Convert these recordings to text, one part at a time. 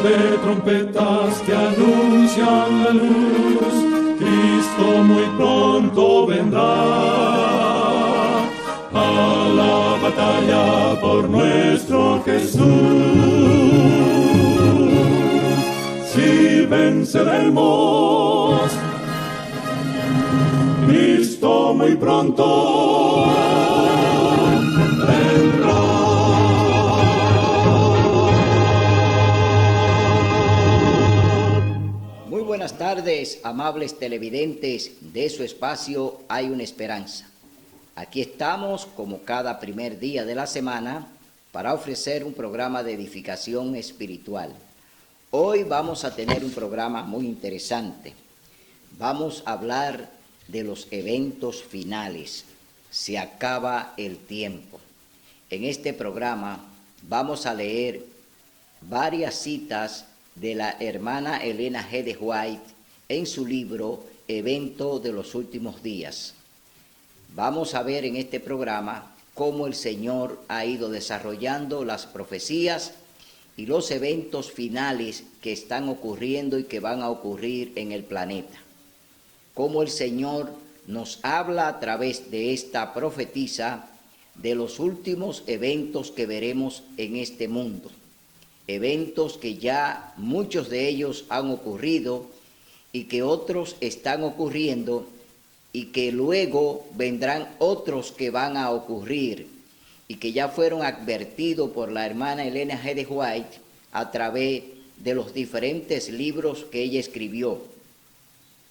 de trompetas que anuncian la luz, Cristo muy pronto vendrá a la batalla por nuestro Jesús. Si venceremos, Cristo muy pronto vendrá. Muy buenas tardes, amables televidentes de su espacio Hay una Esperanza. Aquí estamos, como cada primer día de la semana, para ofrecer un programa de edificación espiritual. Hoy vamos a tener un programa muy interesante. Vamos a hablar de los eventos finales. Se acaba el tiempo. En este programa vamos a leer varias citas de la hermana Elena G. de White en su libro Evento de los Últimos Días. Vamos a ver en este programa cómo el Señor ha ido desarrollando las profecías y los eventos finales que están ocurriendo y que van a ocurrir en el planeta. Cómo el Señor nos habla a través de esta profetisa de los últimos eventos que veremos en este mundo. Eventos que ya muchos de ellos han ocurrido y que otros están ocurriendo y que luego vendrán otros que van a ocurrir y que ya fueron advertidos por la hermana Elena G. de White a través de los diferentes libros que ella escribió.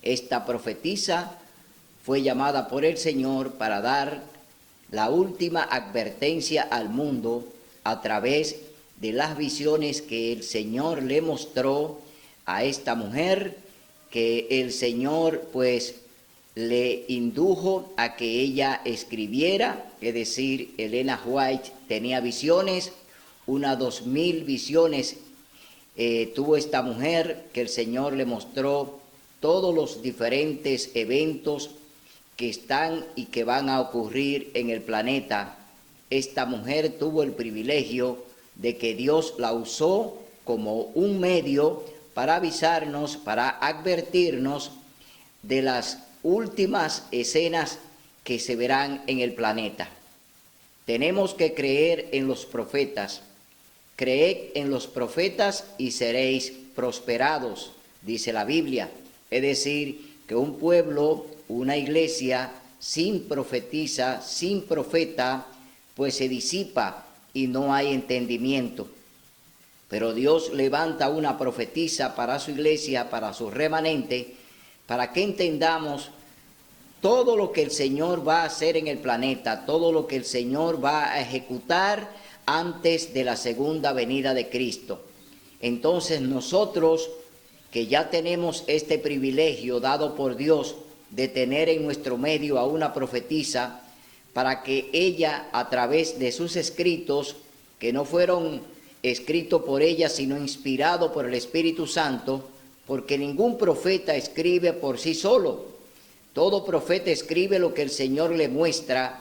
Esta profetisa fue llamada por el Señor para dar la última advertencia al mundo a través de las visiones que el Señor le mostró a esta mujer, que el Señor pues le indujo a que ella escribiera, es decir, Elena White tenía visiones, unas 2000 visiones tuvo esta mujer, que el Señor le mostró todos los diferentes eventos que están y que van a ocurrir en el planeta. Esta mujer tuvo el privilegio de que Dios la usó como un medio para avisarnos, para advertirnos de las últimas escenas que se verán en el planeta. Tenemos que creer en los profetas. Creed en los profetas y seréis prosperados, dice la Biblia. Es decir, que un pueblo, una iglesia sin profetisa, sin profeta, pues se disipa y no hay entendimiento. Pero Dios levanta una profetisa para su iglesia, para su remanente, para que entendamos todo lo que el Señor va a hacer en el planeta, todo lo que el Señor va a ejecutar antes de la segunda venida de Cristo. Entonces nosotros, que ya tenemos este privilegio dado por Dios de tener en nuestro medio a una profetisa, para que ella, a través de sus escritos, que no fueron escritos por ella, sino inspirados por el Espíritu Santo, porque ningún profeta escribe por sí solo. Todo profeta escribe lo que el Señor le muestra,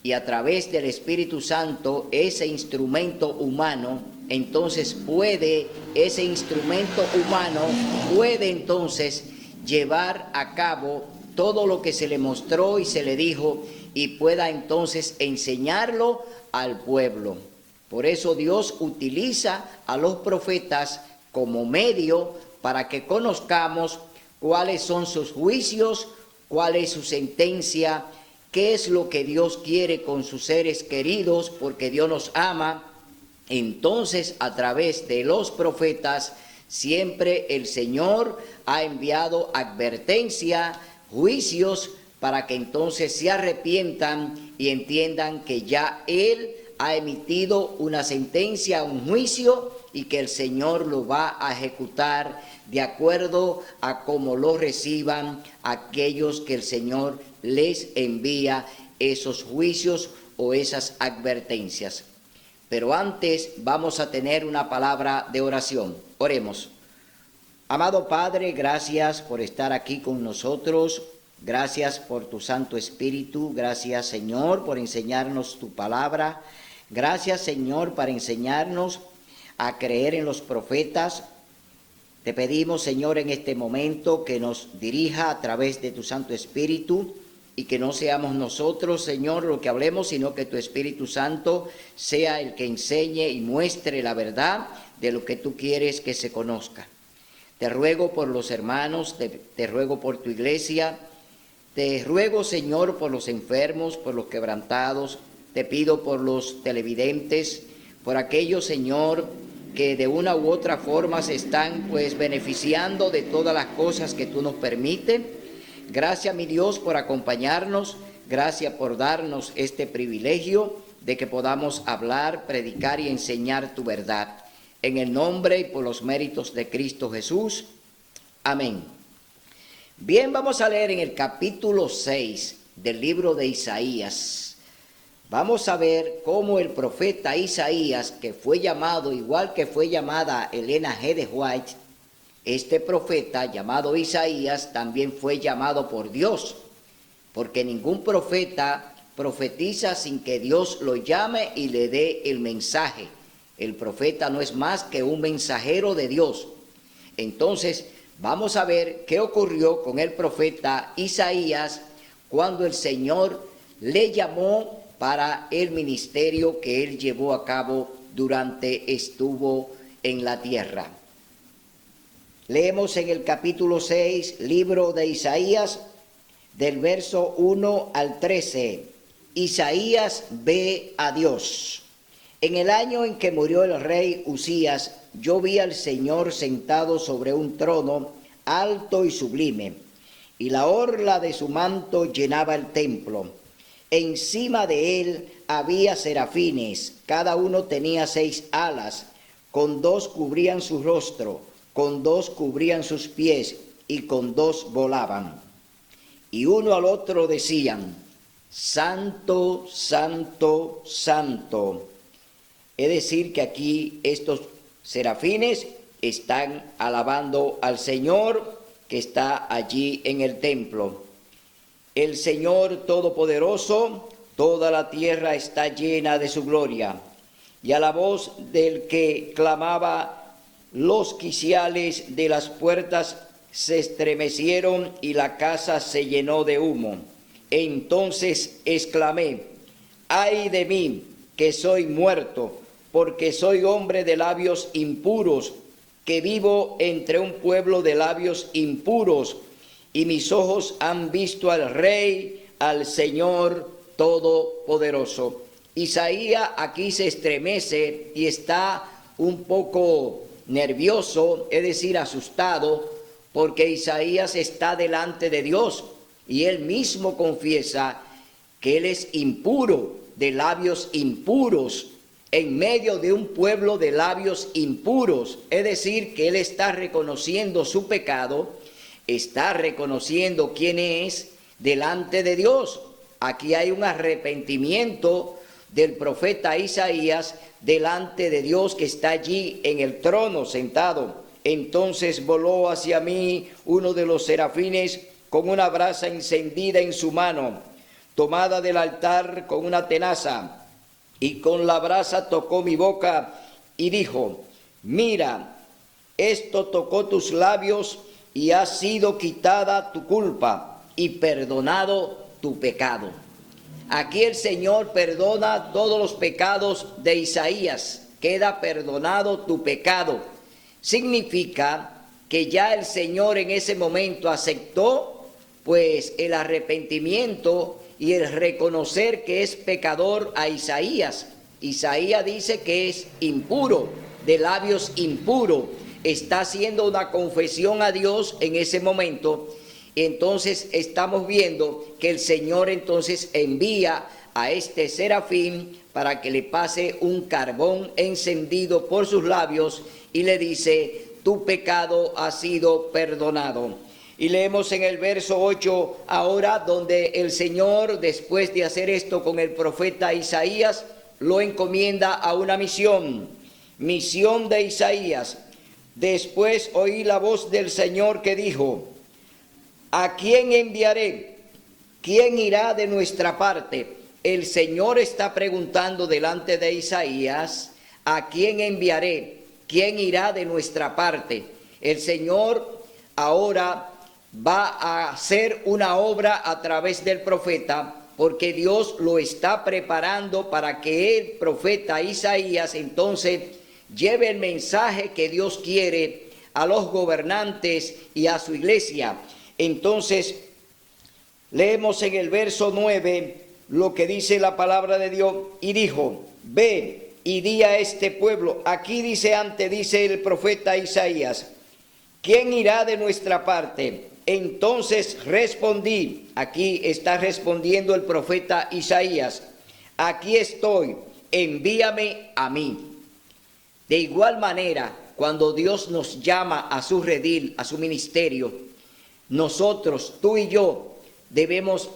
y a través del Espíritu Santo, ese instrumento humano, entonces ese instrumento humano puede entonces llevar a cabo todo lo que se le mostró y se le dijo, y pueda entonces enseñarlo al pueblo. Por eso Dios utiliza a los profetas como medio para que conozcamos cuáles son sus juicios, cuál es su sentencia, qué es lo que Dios quiere con sus seres queridos, porque Dios nos ama. Entonces, a través de los profetas, siempre el Señor ha enviado advertencia, juicios, para que entonces se arrepientan y entiendan que ya Él ha emitido una sentencia, un juicio, y que el Señor lo va a ejecutar de acuerdo a cómo lo reciban aquellos que el Señor les envía esos juicios o esas advertencias. Pero antes vamos a tener una palabra de oración. Oremos. Amado Padre, gracias por estar aquí con nosotros. Gracias por tu Santo Espíritu. Gracias, Señor, por enseñarnos tu palabra. Gracias, Señor, para enseñarnos a creer en los profetas, Te pedimos, Señor, en este momento que nos dirija a través de tu Santo Espíritu y que no seamos nosotros, Señor, lo que hablemos, sino que tu Espíritu Santo sea el que enseñe y muestre la verdad de lo que tú quieres que se conozca. Te ruego por los hermanos, te ruego por tu iglesia, te ruego, Señor, por los enfermos, por los quebrantados, te pido por los televidentes, por aquellos, Señor, que de una u otra forma se están beneficiando de todas las cosas que tú nos permites. Gracias, mi Dios, por acompañarnos, gracias por darnos este privilegio de que podamos hablar, predicar y enseñar tu verdad. En el nombre y por los méritos de Cristo Jesús. Amén. Bien, vamos a leer en el capítulo 6 del libro de Isaías. Vamos a ver cómo el profeta Isaías, que fue llamado, igual que fue llamada Elena G. de White, este profeta llamado Isaías también fue llamado por Dios, porque ningún profeta profetiza sin que Dios lo llame y le dé el mensaje. El profeta no es más que un mensajero de Dios. Entonces, vamos a ver qué ocurrió con el profeta Isaías cuando el Señor le llamó para el ministerio que él llevó a cabo durante estuvo en la tierra. Leemos en el capítulo 6, libro de Isaías, del verso 1 al 13. Isaías ve a Dios. En el año en que murió el rey Usías, yo vi al Señor sentado sobre un trono alto y sublime, y la orla de su manto llenaba el templo. Encima de él había serafines, cada uno tenía 6 alas, con 2 cubrían su rostro, con 2 cubrían sus pies, y con 2 volaban. Y uno al otro decían: Santo, Santo, Santo. Es decir, que aquí estos serafines están alabando al Señor que está allí en el templo. El Señor Todopoderoso, toda la tierra está llena de su gloria. Y a la voz del que clamaba, los quiciales de las puertas se estremecieron y la casa se llenó de humo. Entonces exclamé: ¡ay de mí, que soy muerto! Porque soy hombre de labios impuros, que vivo entre un pueblo de labios impuros, y mis ojos han visto al Rey, al Señor Todopoderoso. Isaías aquí se estremece y está un poco nervioso, es decir, asustado, porque Isaías está delante de Dios y él mismo confiesa que él es impuro, de labios impuros, en medio de un pueblo de labios impuros, es decir, que él está reconociendo su pecado, está reconociendo quién es delante de Dios. Aquí hay un arrepentimiento del profeta Isaías delante de Dios que está allí en el trono sentado. Entonces voló hacia mí uno de los serafines con una brasa encendida en su mano, tomada del altar con una tenaza, y con la brasa tocó mi boca y dijo: mira, esto tocó tus labios y ha sido quitada tu culpa y perdonado tu pecado. Aquí el Señor perdona todos los pecados de Isaías. Queda perdonado tu pecado. Significa que ya el Señor en ese momento aceptó pues el arrepentimiento y el reconocer que es pecador a Isaías. Isaías dice que es impuro, de labios impuros. Está haciendo una confesión a Dios en ese momento. Entonces estamos viendo que el Señor entonces envía a este serafín para que le pase un carbón encendido por sus labios y le dice: tu pecado ha sido perdonado. Y leemos en el verso 8 ahora, donde el Señor, después de hacer esto con el profeta Isaías, lo encomienda a una misión. Misión de Isaías. Después oí la voz del Señor que dijo: ¿a quién enviaré? ¿Quién irá de nuestra parte? El Señor está preguntando delante de Isaías: ¿a quién enviaré? ¿Quién irá de nuestra parte? El Señor ahora va a hacer una obra a través del profeta, porque Dios lo está preparando para que el profeta Isaías entonces lleve el mensaje que Dios quiere a los gobernantes y a su iglesia. Entonces, leemos en el verso 9 lo que dice la palabra de Dios, y dijo, ve y di a este pueblo. Aquí dice el profeta Isaías, ¿quién irá de nuestra parte? Entonces respondí, aquí está respondiendo el profeta Isaías, aquí estoy, envíame a mí. De igual manera, cuando Dios nos llama a su redil, a su ministerio, nosotros, tú y yo, debemos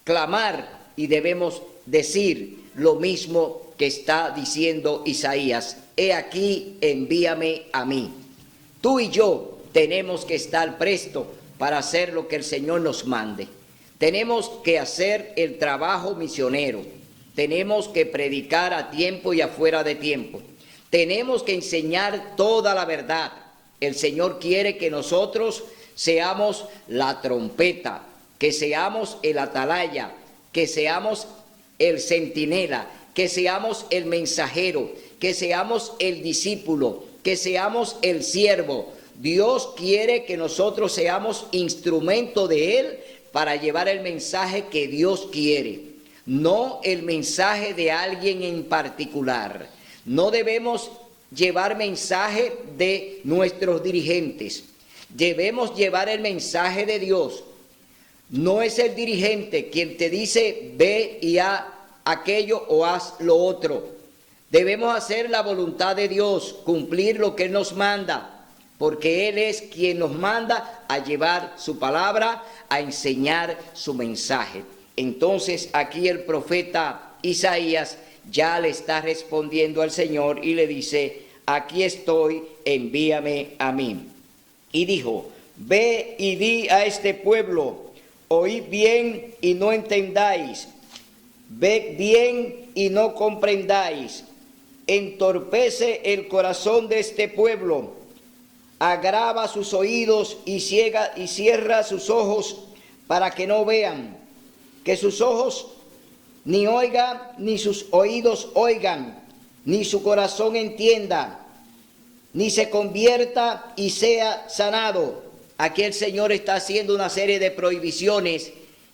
clamar y debemos decir lo mismo que está diciendo Isaías. He aquí, envíame a mí. Tú y yo tenemos que estar prestos para hacer lo que el Señor nos mande. Tenemos que hacer el trabajo misionero. Tenemos que predicar a tiempo y afuera de tiempo. Tenemos que enseñar toda la verdad. El Señor quiere que nosotros seamos la trompeta, que seamos el atalaya, que seamos el centinela, que seamos el mensajero, que seamos el discípulo, que seamos el siervo. Dios quiere que nosotros seamos instrumento de Él para llevar el mensaje que Dios quiere, no el mensaje de alguien en particular. No debemos llevar mensaje de nuestros dirigentes, debemos llevar el mensaje de Dios. No es el dirigente quien te dice ve y haz aquello o haz lo otro. Debemos hacer la voluntad de Dios, cumplir lo que Él nos manda, porque Él es quien nos manda a llevar su palabra, a enseñar su mensaje. Entonces aquí el profeta Isaías ya le está respondiendo al Señor y le dice, aquí estoy, envíame a mí. Y dijo, ve y di a este pueblo, oíd bien y no entendáis, ved bien y no comprendáis, entorpece el corazón de este pueblo, agrava sus oídos y cierra sus ojos para que no vean, que sus ojos ni oigan, ni sus oídos oigan, ni su corazón entienda, ni se convierta y sea sanado. Aquí el Señor está haciendo una serie de prohibiciones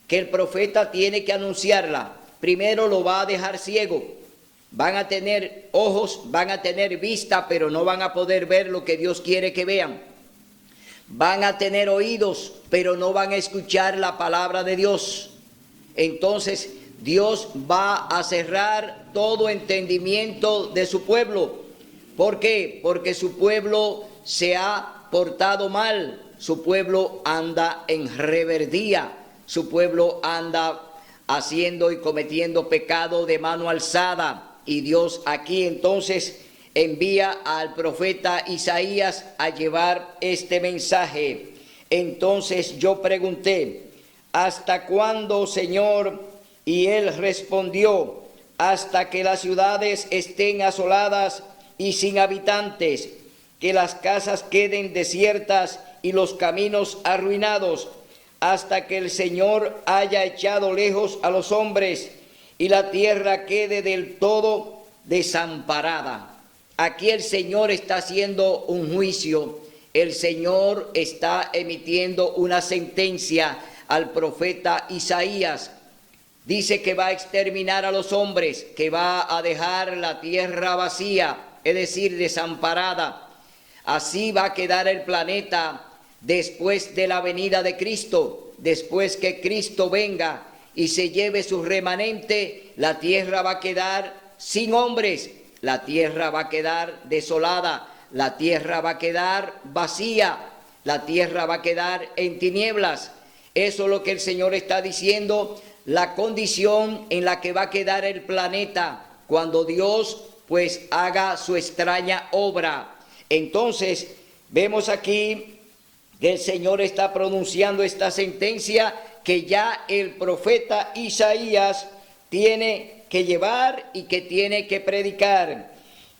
que el profeta tiene que anunciarla. Primero lo va a dejar ciego. Van a tener ojos, van a tener vista, pero no van a poder ver lo que Dios quiere que vean. Van a tener oídos, pero no van a escuchar la palabra de Dios. Entonces Dios va a cerrar todo entendimiento de su pueblo. ¿Por qué? Porque su pueblo se ha portado mal. Su pueblo anda en rebeldía, su pueblo anda haciendo y cometiendo pecado de mano alzada. Y Dios aquí entonces envía al profeta Isaías a llevar este mensaje. Entonces yo pregunté, ¿hasta cuándo, Señor? Y Él respondió, hasta que las ciudades estén asoladas y sin habitantes, que las casas queden desiertas y los caminos arruinados, hasta que el Señor haya echado lejos a los hombres y la tierra quede del todo desamparada. Aquí el Señor está haciendo un juicio, el Señor está emitiendo una sentencia al profeta Isaías. Dice que va a exterminar a los hombres, que va a dejar la tierra vacía, es decir, desamparada. Así va a quedar el planeta después de la venida de Cristo. Después que Cristo venga y se lleve su remanente, la tierra va a quedar sin hombres, la tierra va a quedar desolada, la tierra va a quedar vacía, la tierra va a quedar en tinieblas. Eso es lo que el Señor está diciendo, la condición en la que va a quedar el planeta cuando Dios pues haga su extraña obra. Entonces vemos aquí que el Señor está pronunciando esta sentencia que ya el profeta Isaías tiene que llevar y que tiene que predicar.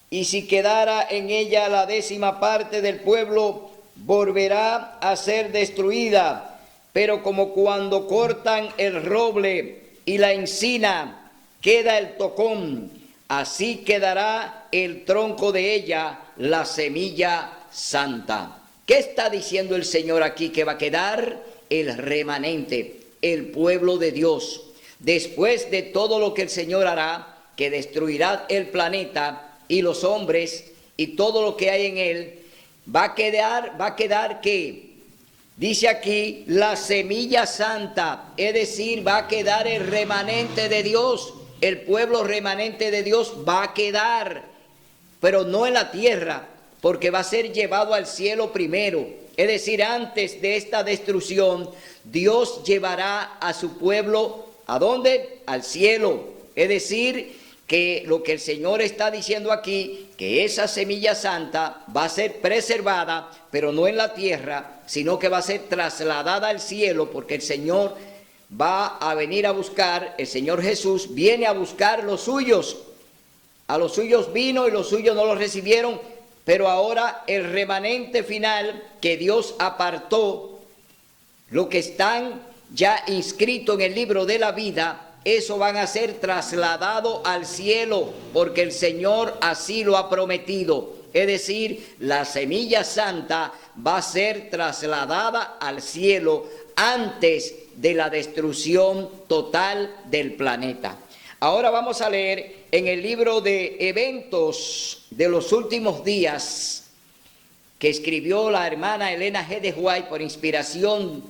Y si quedara en ella la 10ª parte del pueblo, volverá a ser destruida, pero como cuando cortan el roble y la encina, queda el tocón, así quedará el tronco de ella, la semilla santa. ¿Qué está diciendo el Señor aquí? Que va a quedar el remanente, el pueblo de Dios. Después de todo lo que el Señor hará, que destruirá el planeta y los hombres y todo lo que hay en él, va a quedar ¿qué? Dice aquí, la semilla santa, es decir, va a quedar el remanente de Dios, el pueblo remanente de Dios va a quedar, pero no en la tierra, porque va a ser llevado al cielo primero. Es decir, antes de esta destrucción, Dios llevará a su pueblo, ¿a dónde? Al cielo. Es decir, que lo que el Señor está diciendo aquí, que esa semilla santa va a ser preservada, pero no en la tierra, sino que va a ser trasladada al cielo, porque el Señor va a venir a buscar, el Señor Jesús viene a buscar los suyos. A los suyos vino y los suyos no los recibieron, pero ahora el remanente final que Dios apartó, lo que están ya inscritos en el libro de la vida, eso van a ser trasladados al cielo, porque el Señor así lo ha prometido. Es decir, la semilla santa va a ser trasladada al cielo antes de la destrucción total del planeta. Ahora vamos a leer en el libro de Eventos de los Últimos Días, que escribió la hermana Elena G. de White por inspiración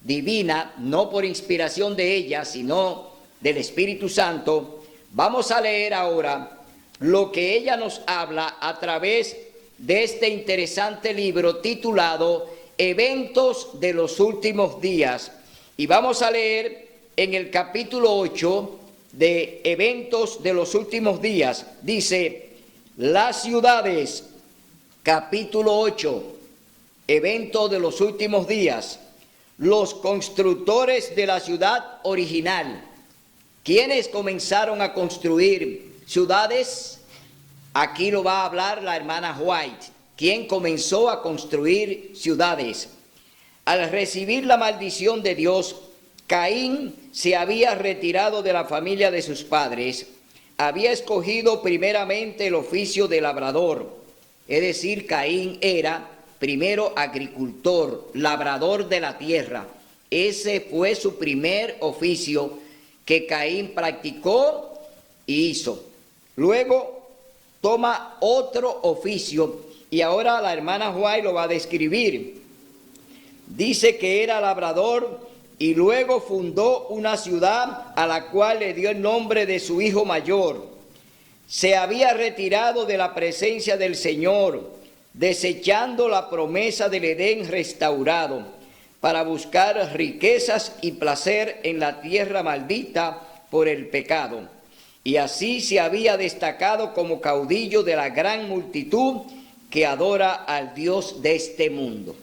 divina, no por inspiración de ella, sino del Espíritu Santo. Vamos a leer ahora lo que ella nos habla a través de este interesante libro titulado Eventos de los Últimos Días. Y vamos a leer en el capítulo 8 de Eventos de los Últimos Días. Dice, las ciudades, capítulo 8, Evento de los Últimos Días. Los constructores de la ciudad original. ¿Quiénes comenzaron a construir ciudades? Aquí lo va a hablar la hermana White. ¿Quién comenzó a construir ciudades? Al recibir la maldición de Dios, Caín se había retirado de la familia de sus padres. Había escogido primeramente el oficio de labrador. Es decir, Caín era primero agricultor, labrador de la tierra. Ese fue su primer oficio que Caín practicó y hizo. Luego toma otro oficio y ahora la hermana White lo va a describir. Dice que era labrador y luego fundó una ciudad a la cual le dio el nombre de su hijo mayor. Se había retirado de la presencia del Señor, desechando la promesa del Edén restaurado, para buscar riquezas y placer en la tierra maldita por el pecado. Y así se había destacado como caudillo de la gran multitud que adora al Dios de este mundo.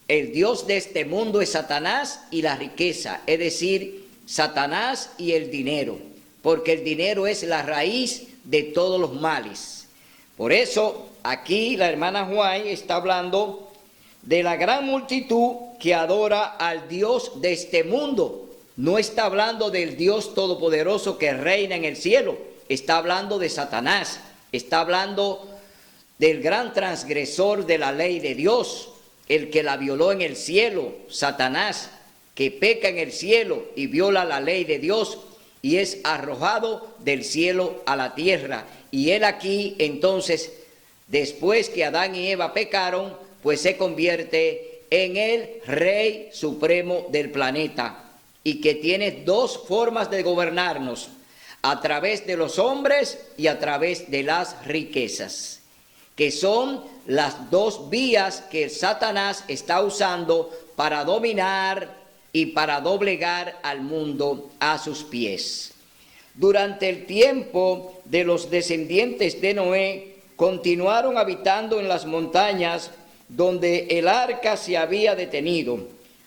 El Dios de este mundo es Satanás y la riqueza, es decir, Satanás y el dinero, porque el dinero es la raíz de todos los males. Por eso, aquí la hermana White está hablando de la gran multitud que adora al Dios de este mundo. No está hablando del Dios todopoderoso que reina en el cielo, está hablando de Satanás, está hablando del gran transgresor de la ley de Dios, el que la violó en el cielo, Satanás, que peca en el cielo y viola la ley de Dios y es arrojado del cielo a la tierra. Y él aquí entonces, después que Adán y Eva pecaron, pues se convierte en el Rey Supremo del planeta y que tiene dos formas de gobernarnos, a través de los hombres y a través de las riquezas, que son las dos vías que Satanás está usando para dominar y para doblegar al mundo a sus pies. Durante el tiempo de los descendientes de Noé, continuaron habitando en las montañas donde el arca se había detenido.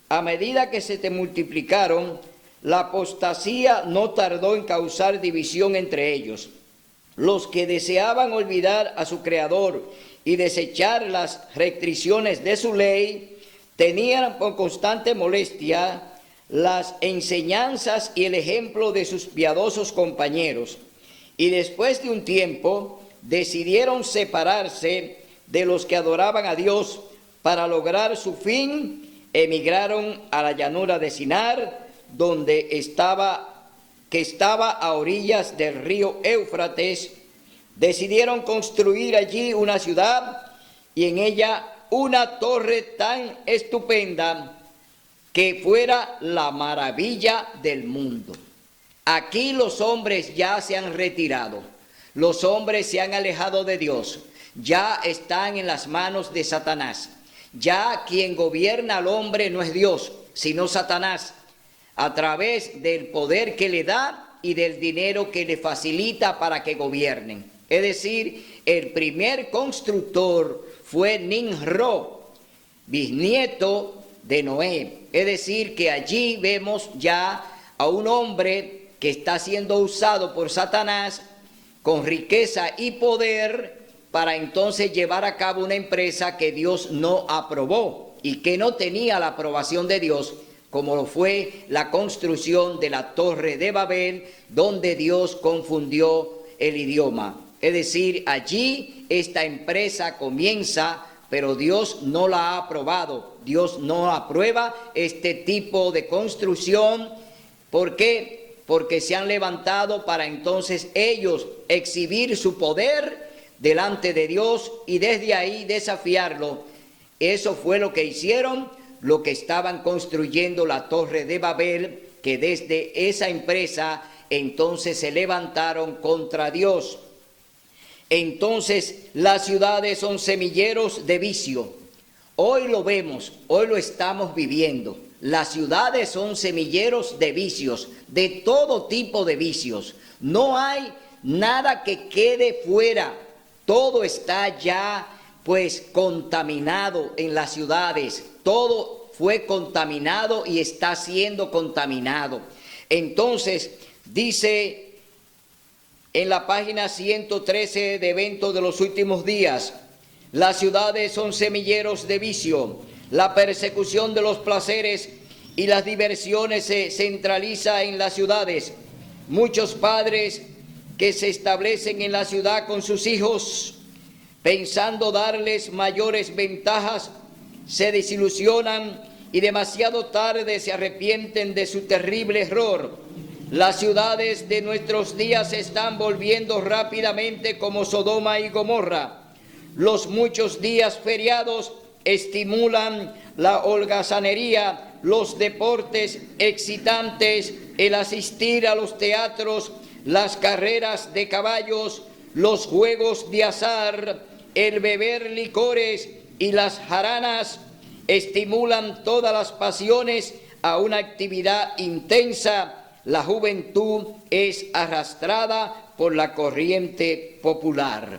A medida que se multiplicaron, la apostasía no tardó en causar división entre ellos. Los que deseaban olvidar a su Creador y desechar las restricciones de su ley, tenían por constante molestia las enseñanzas y el ejemplo de sus piadosos compañeros, y después de un tiempo decidieron separarse de los que adoraban a Dios. Para lograr su fin, emigraron a la llanura de Sinar, que estaba a orillas del río Éufrates. Decidieron construir allí una ciudad y en ella una torre tan estupenda que fuera la maravilla del mundo. Aquí los hombres ya se han retirado, los hombres se han alejado de Dios, ya están en las manos de Satanás. Ya quien gobierna al hombre no es Dios, sino Satanás, a través del poder que le da y del dinero que le facilita para que gobiernen. Es decir, el primer constructor fue Nimrod, bisnieto de Noé. Es decir, que allí vemos ya a un hombre que está siendo usado por Satanás con riqueza y poder para entonces llevar a cabo una empresa que Dios no aprobó y que no tenía la aprobación de Dios, como lo fue la construcción de la Torre de Babel, donde Dios confundió el idioma. Es decir, allí esta empresa comienza, pero Dios no la ha aprobado. Dios no aprueba este tipo de construcción. ¿Por qué? Porque se han levantado para entonces ellos exhibir su poder delante de Dios y desde ahí desafiarlo. Eso fue lo que hicieron, lo que estaban construyendo la Torre de Babel, que desde esa empresa entonces se levantaron contra Dios. Entonces las ciudades son semilleros de vicio. Hoy lo vemos, hoy lo estamos viviendo. Las ciudades son semilleros de vicios, de todo tipo de vicios. No hay nada que quede fuera. Todo está ya pues contaminado en las ciudades. Todo fue contaminado y está siendo contaminado. Entonces dice en la página 113 de Eventos de los Últimos Días: las ciudades son semilleros de vicio. La persecución de los placeres y las diversiones se centraliza en las ciudades. Muchos padres que se establecen en la ciudad con sus hijos, pensando darles mayores ventajas, se desilusionan y demasiado tarde se arrepienten de su terrible error. Las ciudades de nuestros días se están volviendo rápidamente como Sodoma y Gomorra. Los muchos días feriados estimulan la holgazanería, los deportes excitantes, el asistir a los teatros, las carreras de caballos, los juegos de azar, el beber licores y las jaranas estimulan todas las pasiones a una actividad intensa. La juventud es arrastrada por la corriente popular.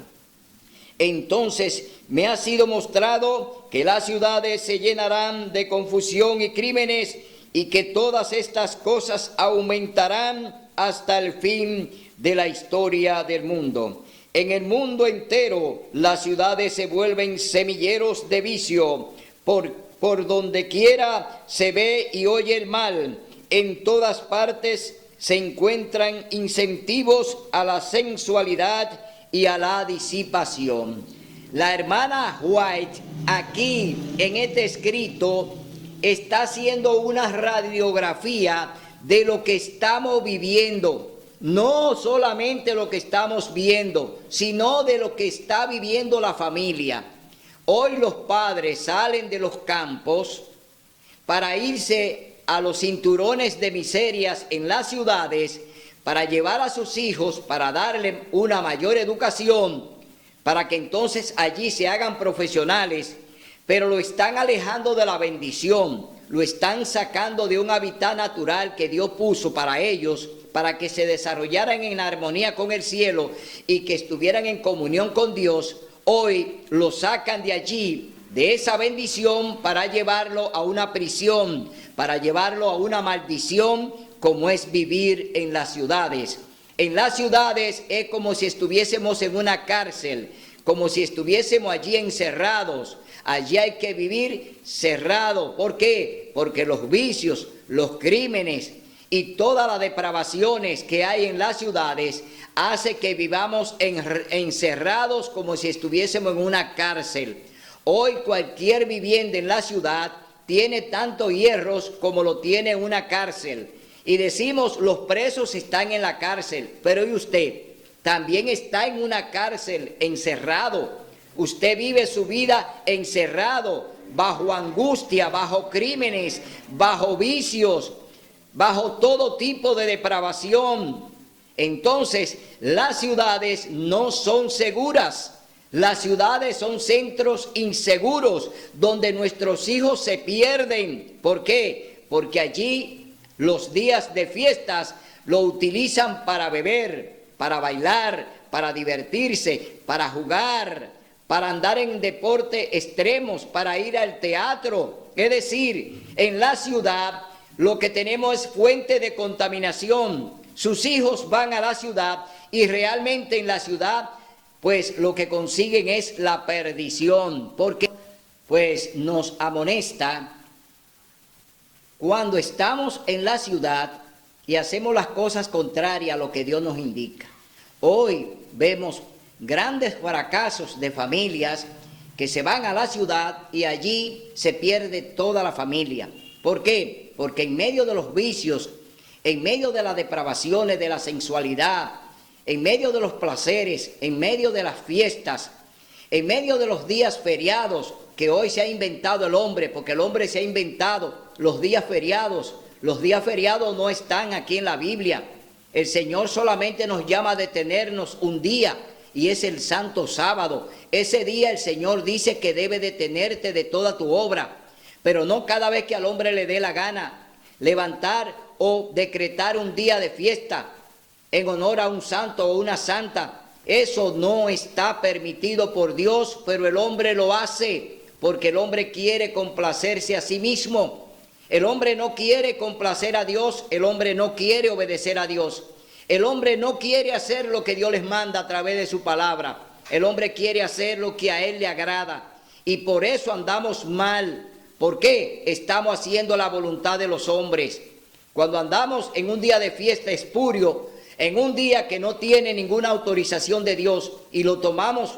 Entonces me ha sido mostrado que las ciudades se llenarán de confusión y crímenes y que todas estas cosas aumentarán hasta el fin de la historia del mundo. En el mundo entero las ciudades se vuelven semilleros de vicio. Por donde quiera se ve y oye el mal. En todas partes se encuentran incentivos a la sensualidad y a la disipación. La hermana White aquí en este escrito está haciendo una radiografía de lo que estamos viviendo. No solamente lo que estamos viendo, sino de lo que está viviendo la familia. Hoy los padres salen de los campos para irse a los cinturones de miserias en las ciudades, para llevar a sus hijos, para darles una mayor educación, para que entonces allí se hagan profesionales, pero lo están alejando de la bendición, lo están sacando de un hábitat natural que Dios puso para ellos, para que se desarrollaran en armonía con el cielo y que estuvieran en comunión con Dios. Hoy lo sacan de allí, de esa bendición, para llevarlo a una prisión, para llevarlo a una maldición, como es vivir en las ciudades. En las ciudades es como si estuviésemos en una cárcel, como si estuviésemos allí encerrados. Allí hay que vivir cerrado. ¿Por qué? Porque los vicios, los crímenes y todas las depravaciones que hay en las ciudades hace que vivamos encerrados como si estuviésemos en una cárcel. Hoy cualquier vivienda en la ciudad tiene tantos hierros como lo tiene una cárcel. Y decimos, los presos están en la cárcel, pero ¿y usted? También está en una cárcel, encerrado. Usted vive su vida encerrado, bajo angustia, bajo crímenes, bajo vicios, bajo todo tipo de depravación. Entonces, las ciudades no son seguras. Las ciudades son centros inseguros donde nuestros hijos se pierden. ¿Por qué? Porque allí los días de fiestas lo utilizan para beber, para bailar, para divertirse, para jugar, para andar en deporte extremos, para ir al teatro. Es decir, en la ciudad lo que tenemos es fuente de contaminación. Sus hijos van a la ciudad y realmente en la ciudad pues lo que consiguen es la perdición, porque pues nos amonesta cuando estamos en la ciudad y hacemos las cosas contrarias a lo que Dios nos indica. Hoy vemos grandes fracasos de familias que se van a la ciudad y allí se pierde toda la familia. ¿Por qué? Porque en medio de los vicios, en medio de las depravaciones, de la sensualidad, en medio de los placeres, en medio de las fiestas, en medio de los días feriados que hoy se ha inventado el hombre, porque el hombre se ha inventado los días feriados. Los días feriados no están aquí en la Biblia. El Señor solamente nos llama a detenernos un día y es el Santo Sábado. Ese día el Señor dice que debe detenerte de toda tu obra, pero no cada vez que al hombre le dé la gana levantar o decretar un día de fiesta en honor a un santo o una santa. Eso no está permitido por Dios, pero el hombre lo hace porque el hombre quiere complacerse a sí mismo. El hombre no quiere complacer a Dios, el hombre no quiere obedecer a Dios. El hombre no quiere hacer lo que Dios les manda a través de su palabra. El hombre quiere hacer lo que a él le agrada. Y por eso andamos mal. ¿Por qué? Estamos haciendo la voluntad de los hombres. Cuando andamos en un día de fiesta espurio, en un día que no tiene ninguna autorización de Dios y lo tomamos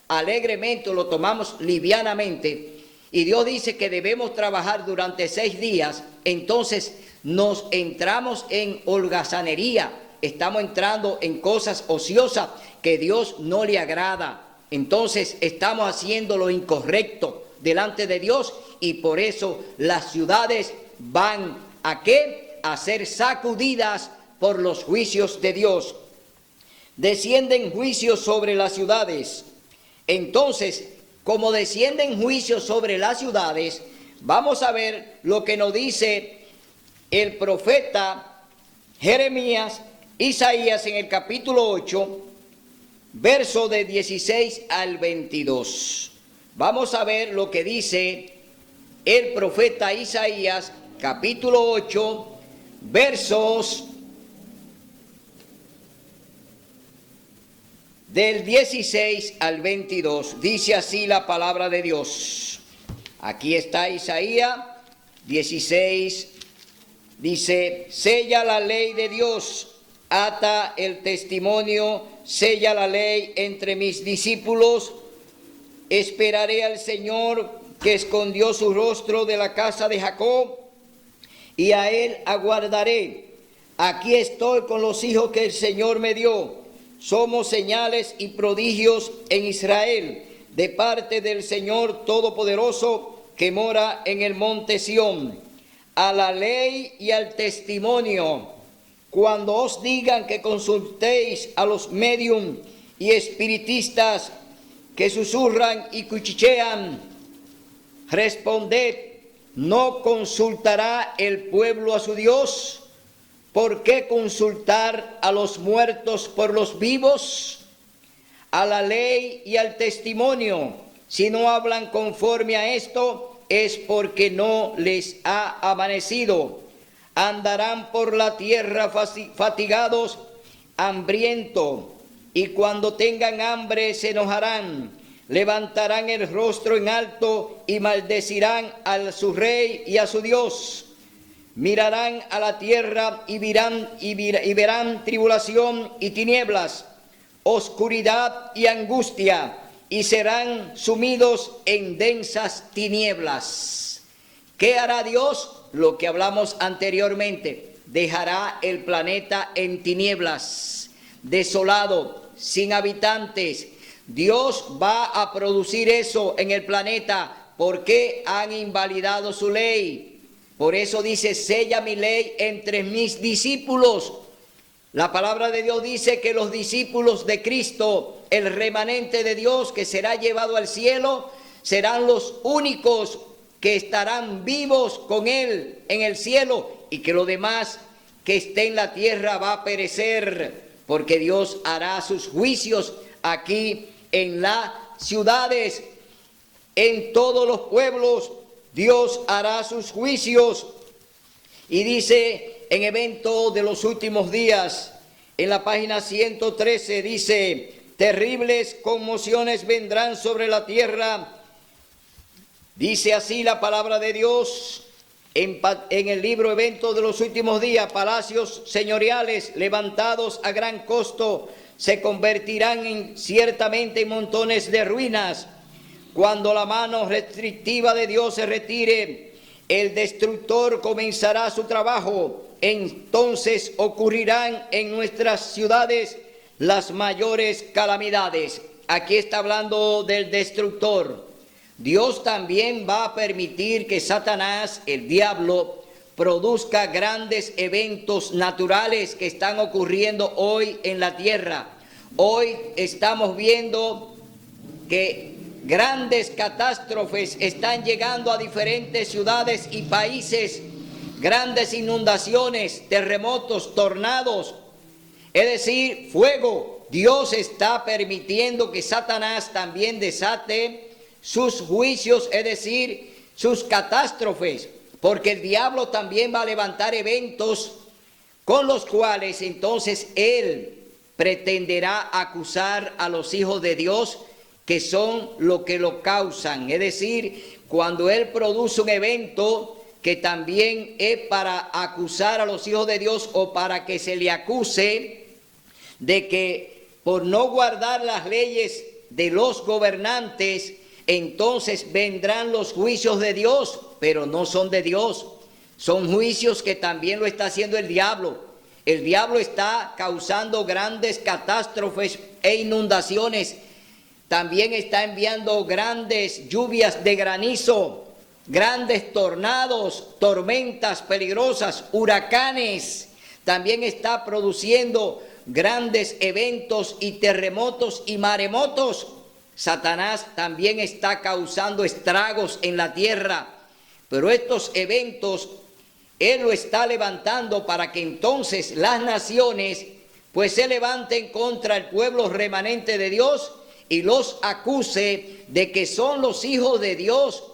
alegremente, lo tomamos livianamente, y Dios dice que debemos trabajar durante 6 días, entonces nos entramos en holgazanería, estamos entrando en cosas ociosas que Dios no le agrada. Entonces estamos haciendo lo incorrecto delante de Dios y por eso las ciudades van ¿a qué? A ser sacudidas por los juicios de Dios. Descienden juicios sobre las ciudades. Entonces, como descienden juicios sobre las ciudades, vamos a ver lo que nos dice el profeta Jeremías, Isaías en el capítulo 8, verso de 16 al 22. Vamos a ver lo que dice el profeta Isaías, capítulo 8, versos del 16 al 22, dice así la palabra de Dios. Aquí está Isaías 16, dice, sella la ley de Dios, ata el testimonio, sella la ley entre mis discípulos, esperaré al Señor que escondió su rostro de la casa de Jacob, y a él aguardaré. Aquí estoy con los hijos que el Señor me dio. Somos señales y prodigios en Israel, de parte del Señor Todopoderoso, que mora en el monte Sión. A la ley y al testimonio, cuando os digan que consultéis a los médium y espiritistas que susurran y cuchichean, responded, ¿no consultará el pueblo a su Dios? ¿Por qué consultar a los muertos por los vivos? A la ley y al testimonio, si no hablan conforme a esto, es porque no les ha amanecido. Andarán por la tierra fatigados, hambrientos, y cuando tengan hambre se enojarán. levantarán el rostro en alto y maldecirán a su rey y a su Dios. Mirarán a la tierra y verán tribulación y tinieblas, oscuridad y angustia, y serán sumidos en densas tinieblas. ¿Qué hará Dios? Lo que hablamos anteriormente. Dejará el planeta en tinieblas, desolado, sin habitantes. Dios va a producir eso en el planeta porque han invalidado su ley. Por eso dice, sella mi ley entre mis discípulos. La palabra de Dios dice que los discípulos de Cristo, el remanente de Dios que será llevado al cielo, serán los únicos que estarán vivos con Él en el cielo, y que lo demás que esté en la tierra va a perecer, porque Dios hará sus juicios aquí en las ciudades, en todos los pueblos. Dios hará sus juicios. Y dice en Evento de los Últimos Días, en la página 113, dice, terribles conmociones vendrán sobre la tierra. Dice así la palabra de Dios en el libro Evento de los Últimos Días, palacios señoriales levantados a gran costo se convertirán ciertamente en montones de ruinas. Cuando la mano restrictiva de Dios se retire, el destructor comenzará su trabajo. Entonces ocurrirán en nuestras ciudades las mayores calamidades. Aquí está hablando del destructor. Dios también va a permitir que Satanás, el diablo, produzca grandes eventos naturales que están ocurriendo hoy en la tierra. Hoy estamos viendo que grandes catástrofes están llegando a diferentes ciudades y países, grandes inundaciones, terremotos, tornados, es decir, fuego. Dios está permitiendo que Satanás también desate sus juicios, es decir, sus catástrofes, porque el diablo también va a levantar eventos con los cuales entonces él pretenderá acusar a los hijos de Dios, que son los que lo causan. Es decir, cuando él produce un evento que también es para acusar a los hijos de Dios, o para que se le acuse de que por no guardar las leyes de los gobernantes, entonces vendrán los juicios de Dios, pero no son de Dios. Son juicios que también lo está haciendo el diablo. El diablo está causando grandes catástrofes e inundaciones. También está enviando grandes lluvias de granizo, grandes tornados, tormentas peligrosas, huracanes. También está produciendo grandes eventos y terremotos y maremotos. Satanás también está causando estragos en la tierra, pero estos eventos él lo está levantando para que entonces las naciones pues se levanten contra el pueblo remanente de Dios y los acuse de que son los hijos de Dios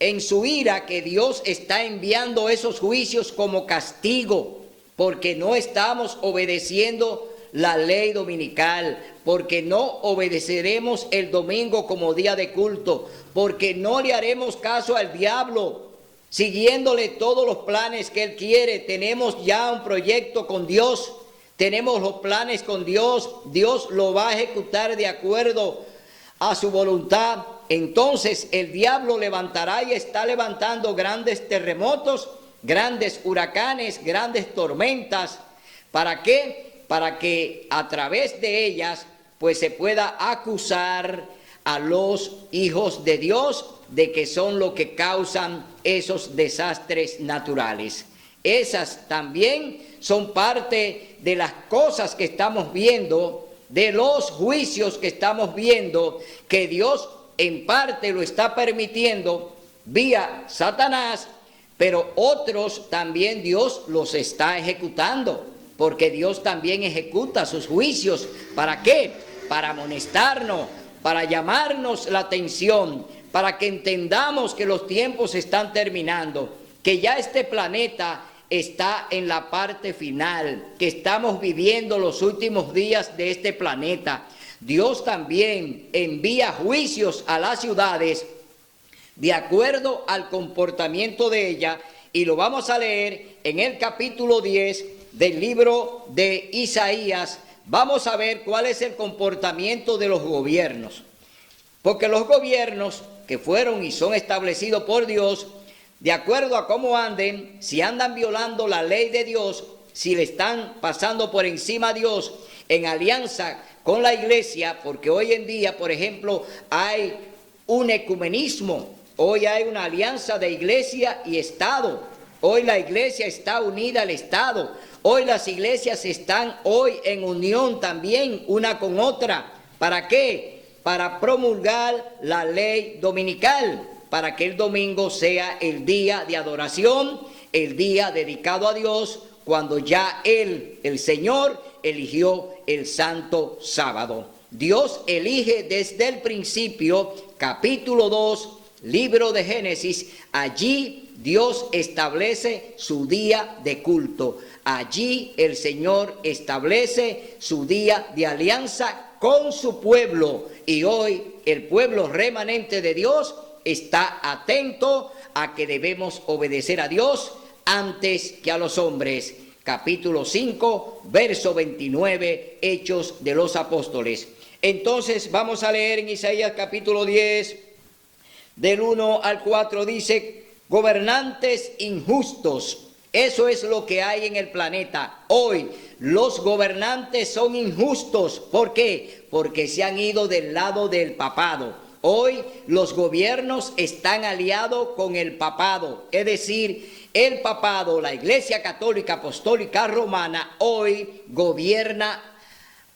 en su ira, que Dios está enviando esos juicios como castigo, porque no estamos obedeciendo la ley dominical, porque no obedeceremos el domingo como día de culto, porque no le haremos caso al diablo, siguiéndole todos los planes que él quiere. Tenemos ya un proyecto con Dios, tenemos los planes con Dios, Dios lo va a ejecutar de acuerdo a su voluntad. Entonces el diablo levantará y está levantando grandes terremotos, grandes huracanes, grandes tormentas. ¿Para qué? Para que a través de ellas pues se pueda acusar a los hijos de Dios de que son los que causan esos desastres naturales. Esas también son parte de las cosas que estamos viendo, de los juicios que estamos viendo, que Dios en parte lo está permitiendo vía Satanás, pero otros también Dios los está ejecutando, porque Dios también ejecuta sus juicios. ¿Para qué? Para amonestarnos, para llamarnos la atención, para que entendamos que los tiempos están terminando, que ya este planeta está en la parte final, que estamos viviendo los últimos días de este planeta. Dios también envía juicios a las ciudades de acuerdo al comportamiento de ella, y lo vamos a leer en el capítulo 10 del libro de Isaías. Vamos a ver cuál es el comportamiento de los gobiernos, porque los gobiernos que fueron y son establecidos por Dios, de acuerdo a cómo anden, si andan violando la ley de Dios, si le están pasando por encima a Dios en alianza con la iglesia, porque hoy en día, por ejemplo, hay un ecumenismo, hoy hay una alianza de iglesia y Estado, hoy la iglesia está unida al Estado, hoy las iglesias están hoy en unión también una con otra. ¿Para qué? Para promulgar la ley dominical, para que el domingo sea el día de adoración, el día dedicado a Dios, cuando ya Él, el Señor, eligió el santo sábado. Dios elige desde el principio, capítulo 2, libro de Génesis, allí Dios establece su día de culto. Allí el Señor establece su día de alianza con su pueblo, y hoy el pueblo remanente de Dios está atento a que debemos obedecer a Dios antes que a los hombres. Capítulo 5, verso 29, Hechos de los Apóstoles. Entonces vamos a leer en Isaías capítulo 10, del 1 al 4, dice: gobernantes injustos. Eso es lo que hay en el planeta hoy. Los gobernantes son injustos. ¿Por qué? Porque se han ido del lado del papado. Hoy los gobiernos están aliados con el papado. Es decir, el papado, la Iglesia Católica Apostólica Romana, hoy gobierna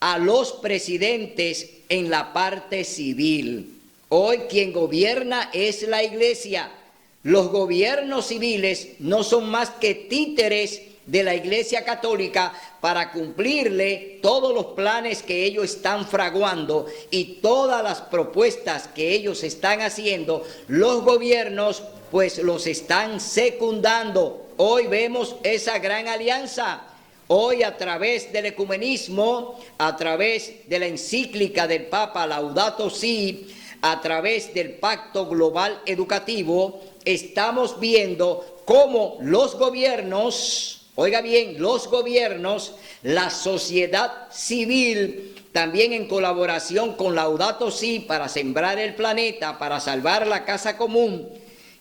a los presidentes en la parte civil. Hoy quien gobierna es la Iglesia. Los gobiernos civiles no son más que títeres de la Iglesia Católica para cumplirle todos los planes que ellos están fraguando y todas las propuestas que ellos están haciendo. Los gobiernos pues los están secundando. Hoy vemos esa gran alianza. Hoy, a través del ecumenismo, a través de la encíclica del Papa Laudato Si, a través del Pacto Global Educativo, estamos viendo cómo los gobiernos, oiga bien, los gobiernos, la sociedad civil, también en colaboración con Laudato Si para sembrar el planeta, para salvar la casa común,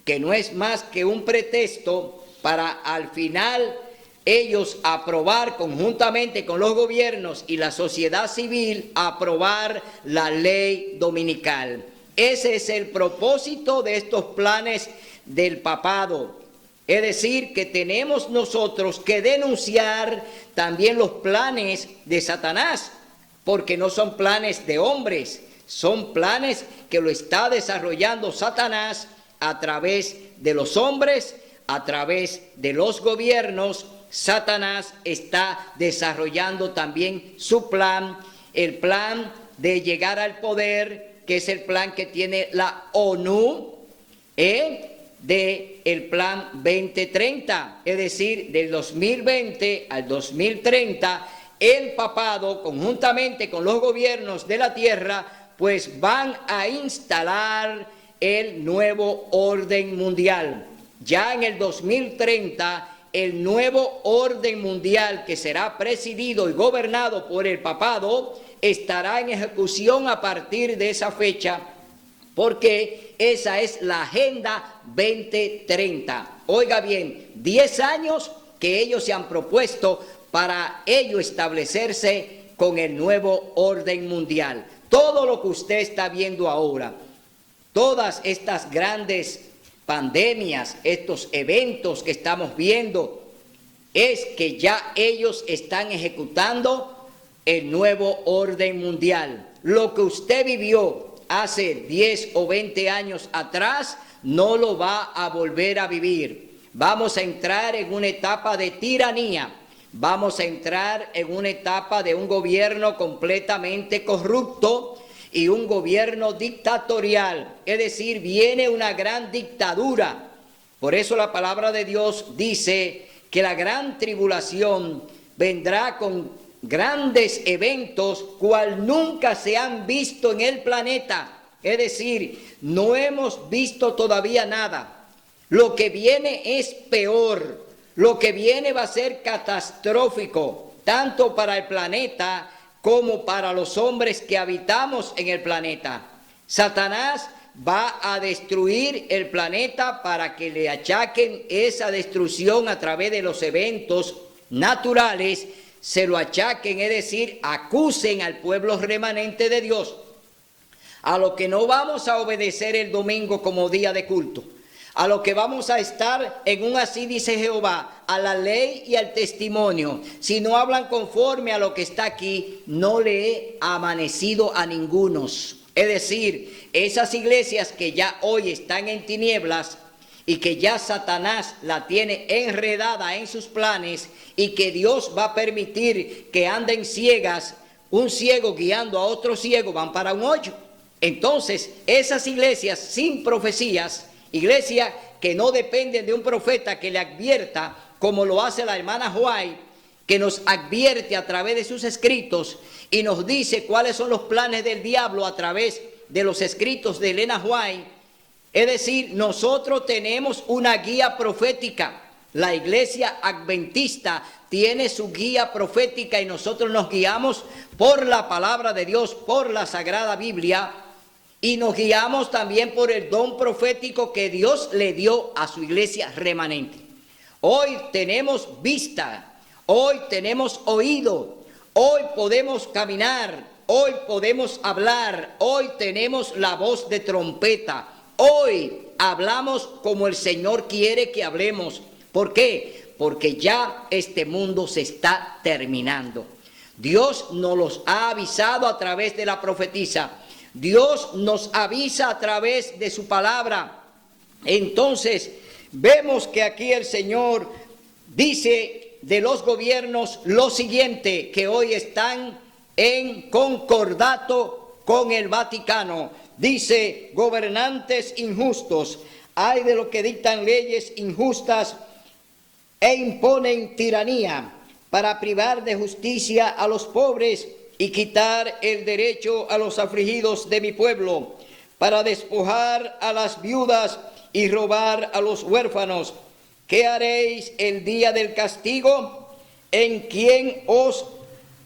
que no es más que un pretexto para al final ellos aprobar conjuntamente con los gobiernos y la sociedad civil, aprobar la ley dominical. Ese es el propósito de estos planes del papado. Es decir, que tenemos nosotros que denunciar también los planes de Satanás, porque no son planes de hombres, son planes que lo está desarrollando Satanás a través de los hombres, a través de los gobiernos. Satanás está desarrollando también su plan, el plan de llegar al poder, que es el plan que tiene la ONU, del plan 2030, es decir, del 2020 al 2030, el papado, conjuntamente con los gobiernos de la tierra, pues van a instalar el nuevo orden mundial. Ya en el 2030, el nuevo orden mundial, que será presidido y gobernado por el papado, estará en ejecución a partir de esa fecha, porque esa es la Agenda 2030. Oiga bien, 10 años que ellos se han propuesto para ello establecerse con el nuevo orden mundial. Todo lo que usted está viendo ahora, todas estas grandes pandemias, estos eventos que estamos viendo, es que ya ellos están ejecutando el nuevo orden mundial. Lo que usted vivió hace 10 o 20 años atrás, no lo va a volver a vivir. Vamos a entrar en una etapa de tiranía. Vamos a entrar en una etapa de un gobierno completamente corrupto y un gobierno dictatorial. Es decir, viene una gran dictadura. Por eso la palabra de Dios dice que la gran tribulación vendrá con grandes eventos cual nunca se han visto en el planeta. Es decir, no hemos visto todavía nada. Lo que viene es peor. Lo que viene va a ser catastrófico, tanto para el planeta como para los hombres que habitamos en el planeta. Satanás va a destruir el planeta para que le achaquen esa destrucción a través de los eventos naturales, se lo achaquen, es decir, acusen al pueblo remanente de Dios, a lo que no vamos a obedecer el domingo como día de culto, a lo que vamos a estar en un así dice Jehová, a la ley y al testimonio. Si no hablan conforme a lo que está aquí, no le he amanecido a ningunos. Es decir, esas iglesias que ya hoy están en tinieblas y que ya Satanás la tiene enredada en sus planes y que Dios va a permitir que anden ciegas, un ciego guiando a otro ciego, van para un hoyo. Entonces, esas iglesias sin profecías, iglesias que no dependen de un profeta que le advierta, como lo hace la hermana White, que nos advierte a través de sus escritos y nos dice cuáles son los planes del diablo a través de los escritos de Elena White. Es decir, nosotros tenemos una guía profética. La iglesia adventista tiene su guía profética y nosotros nos guiamos por la palabra de Dios, por la Sagrada Biblia, y nos guiamos también por el don profético que Dios le dio a su iglesia remanente. Hoy tenemos vista, hoy tenemos oído, hoy podemos caminar, hoy podemos hablar, hoy tenemos la voz de trompeta, hoy hablamos como el Señor quiere que hablemos. ¿Por qué? Porque ya este mundo se está terminando. Dios nos los ha avisado a través de la profetisa. Dios nos avisa a través de su palabra. Entonces, vemos que aquí el Señor dice de los gobiernos lo siguiente, que hoy están en concordato con el Vaticano. Dice, gobernantes injustos, hay de los que dictan leyes injustas e imponen tiranía para privar de justicia a los pobres y quitar el derecho a los afligidos de mi pueblo, para despojar a las viudas y robar a los huérfanos. ¿Qué haréis el día del castigo? ¿En quién os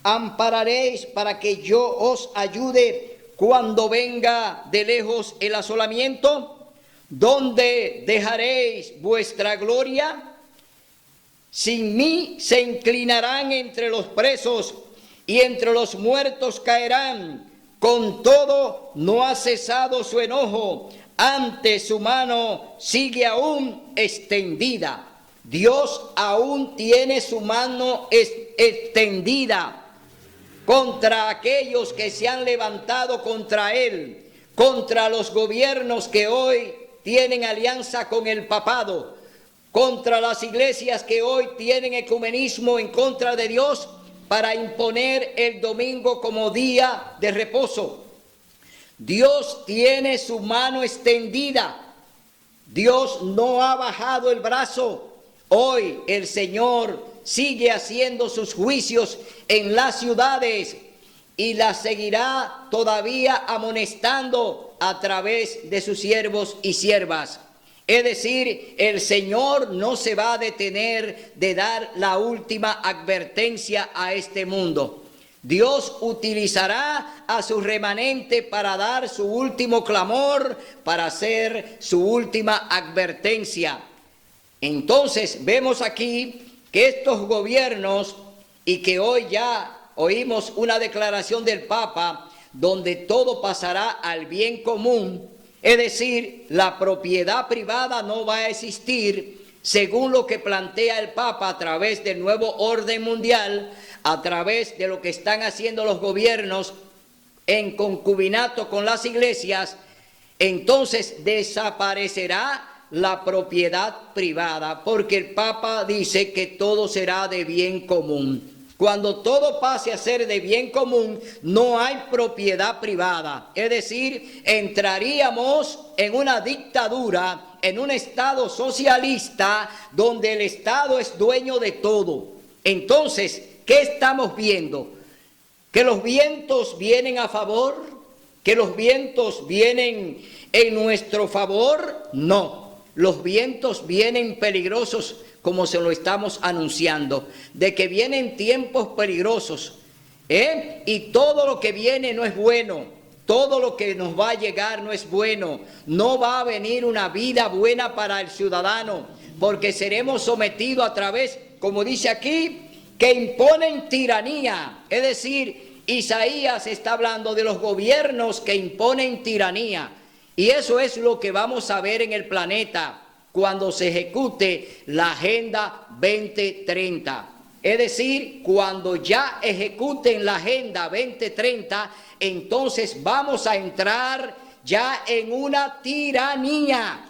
ampararéis para que yo os ayude cuando venga de lejos el asolamiento? ¿Dónde dejaréis vuestra gloria? Sin mí se inclinarán entre los presos y entre los muertos caerán. Con todo, no ha cesado su enojo, antes su mano sigue aún extendida. Dios aún tiene su mano extendida contra aquellos que se han levantado contra él, contra los gobiernos que hoy tienen alianza con el papado, contra las iglesias que hoy tienen ecumenismo en contra de Dios para imponer el domingo como día de reposo. Dios tiene su mano extendida. Dios no ha bajado el brazo. Hoy el Señor sigue haciendo sus juicios en las ciudades y las seguirá todavía amonestando a través de sus siervos y siervas. Es decir, el Señor no se va a detener de dar la última advertencia a este mundo. Dios utilizará a su remanente para dar su último clamor, para hacer su última advertencia. Entonces vemos aquí que estos gobiernos, y que hoy ya oímos una declaración del Papa, donde todo pasará al bien común. Es decir, la propiedad privada no va a existir, según lo que plantea el Papa a través del nuevo orden mundial, a través de lo que están haciendo los gobiernos en concubinato con las iglesias. Entonces desaparecerá la propiedad privada, porque el Papa dice que todo será de bien común. Cuando todo pase a ser de bien común, no hay propiedad privada. Es decir, entraríamos en una dictadura, en un estado socialista, donde el Estado es dueño de todo. Entonces, ¿qué estamos viendo? ¿Que los vientos vienen a favor? ¿Que los vientos vienen en nuestro favor? No, los vientos vienen peligrosos, como se lo estamos anunciando, de que vienen tiempos peligrosos, y todo lo que viene no es bueno, todo lo que nos va a llegar no es bueno, no va a venir una vida buena para el ciudadano, porque seremos sometidos a través, como dice aquí, que imponen tiranía, es decir, Isaías está hablando de los gobiernos que imponen tiranía, y eso es lo que vamos a ver en el planeta cuando se ejecute la Agenda 2030. Es decir, cuando ya ejecuten la Agenda 2030, entonces vamos a entrar ya en una tiranía.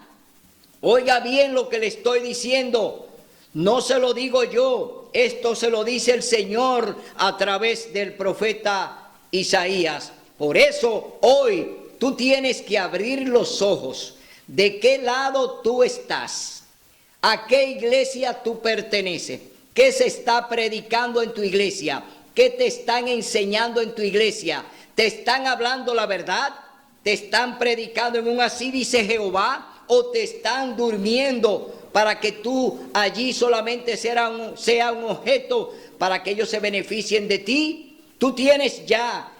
Oiga bien lo que le estoy diciendo, no se lo digo yo, esto se lo dice el Señor a través del profeta Isaías. Por eso hoy tú tienes que abrir los ojos. ¿De qué lado tú estás? ¿A qué iglesia tú perteneces? ¿Qué se está predicando en tu iglesia? ¿Qué te están enseñando en tu iglesia? ¿Te están hablando la verdad? ¿Te están predicando en un así dice Jehová? ¿O te están durmiendo para que tú allí solamente sea un objeto para que ellos se beneficien de ti? Tú tienes ya